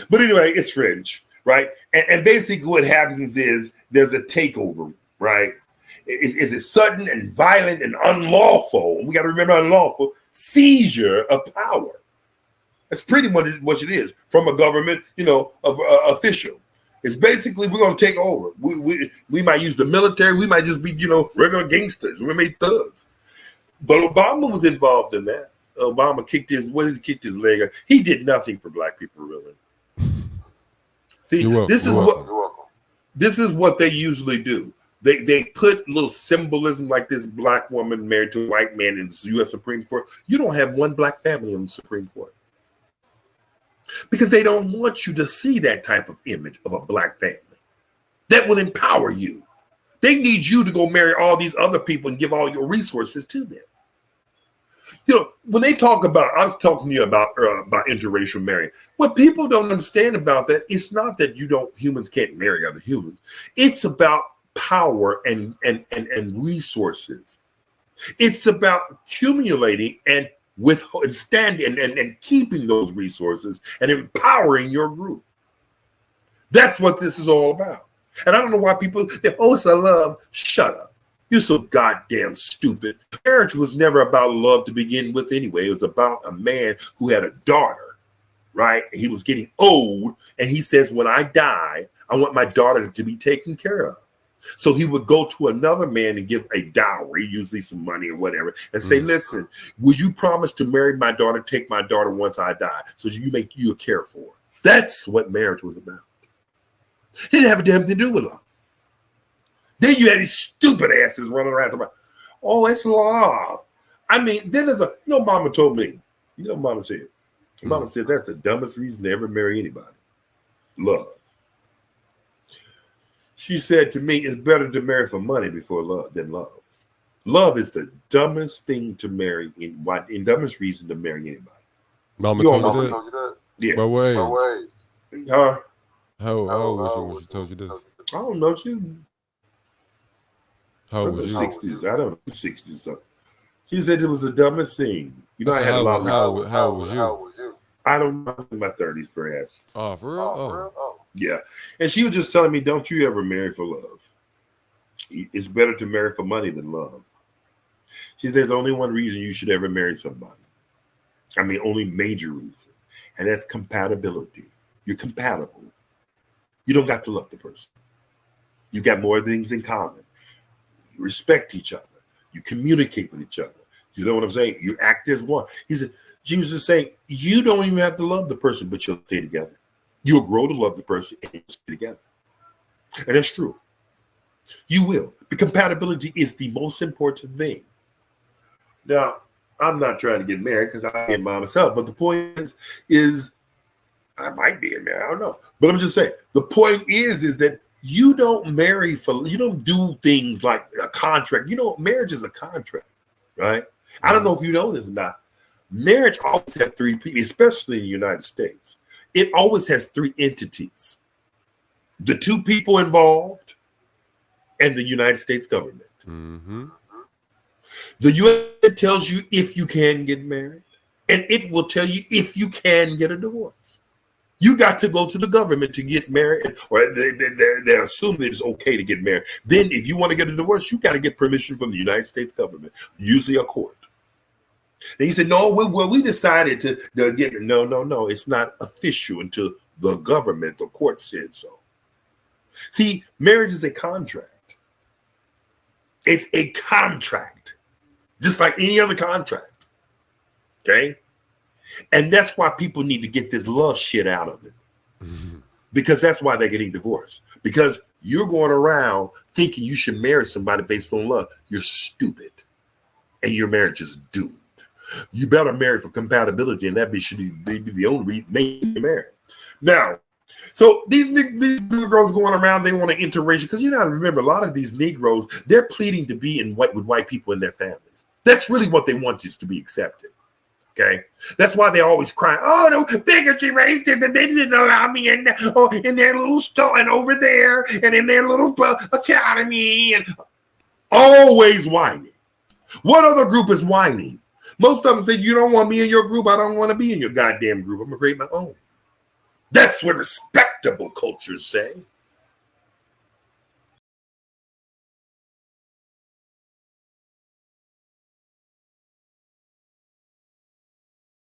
But anyway, it's fringe, right? And basically what happens is there's a takeover, right? It's a sudden and violent and unlawful, we got to remember unlawful, seizure of power. That's pretty much what it is from a government, official. It's basically we're going to take over. We might use the military. We might just be, regular gangsters. We made thugs. But Obama was involved in that. Obama kicked his leg. He did nothing for black people, really. See, this is what they usually do. They put little symbolism like this black woman married to a white man in the U.S. Supreme Court. You don't have one black family in the Supreme Court because they don't want you to see that type of image of a black family. That would empower you. They need you to go marry all these other people and give all your resources to them. When they talk about, I was talking to you about interracial marriage. What people don't understand about that, it's not that humans can't marry other humans. It's about power and resources. It's about accumulating and withstanding and keeping those resources and empowering your group. That's what this is all about. And I don't know why people say, oh, it's a love. Shut up. You're so goddamn stupid. Marriage was never about love to begin with anyway. It was about a man who had a daughter, right? And he was getting old. And he says, when I die, I want my daughter to be taken care of. So he would go to another man and give a dowry, usually some money or whatever, and say, listen, will you promise to marry my daughter, take my daughter once I die, so you care for her? That's what marriage was about. It didn't have a damn thing to do with love. Then you had these stupid asses running around talking about, oh, it's love. I mean, Mama told me, Mama said? Mama said that's the dumbest reason to ever marry anybody. Love. She said to me, it's better to marry for money than love. Love is the dumbest thing to marry dumbest reason to marry anybody. Mama told you that? Yeah. But wait. Huh? How old was she when she told you this? I don't know. She's how old was you? 60s. I don't know. 60s. So. She said it was the dumbest thing. I had a lot of how old was you? I don't know, in my 30s, perhaps. Oh, for real? Oh. Yeah. And she was just telling me, don't you ever marry for love. It's better to marry for money than love. She said there's only one reason you should ever marry somebody. I mean, only major reason. And that's compatibility. You're compatible. You don't got to love the person. You got more things in common. You respect each other. You communicate with each other. You know what I'm saying? You act as one. She was just saying, you don't even have to love the person, but you'll stay together. You'll grow to love the person and you'll stay together. And that's true. You will. The compatibility is the most important thing. Now, I'm not trying to get married because I am by myself, but the point is I might be in there. I don't know. But I'm just saying, the point is that you don't you don't do things like a contract. Marriage is a contract, right? I don't know if you know this or not. Marriage always has three people, especially in the United States. It always has three entities. The two people involved and the United States government. Mm-hmm. The U.S. tells you if you can get married, and it will tell you if you can get a divorce. You got to go to the government to get married, or they assume that it's okay to get married. Then if you want to get a divorce, you got to get permission from the United States government, usually a court. And he said, no, we decided to get it. No. It's not official until the government, the court said so. See, marriage is a contract. It's a contract, just like any other contract. Okay? And that's why people need to get this love shit out of it. Mm-hmm. Because that's why they're getting divorced. Because you're going around thinking you should marry somebody based on love. You're stupid. And your marriage is doomed. You better marry for compatibility, and that should be the only reason you're married. Now, so these Negroes going around, they want to interracial, because you got to remember, a lot of these Negroes, they're pleading to be with white people in their families. That's really what they want, is to be accepted. Okay, that's why they always cry. Oh, no, bigotry racism, that they didn't allow me in their little store and over there and in their little academy, and always whining. What other group is whining? Most of them say, you don't want me in your group. I don't want to be in your goddamn group. I'm going to create my own. That's what respectable cultures say.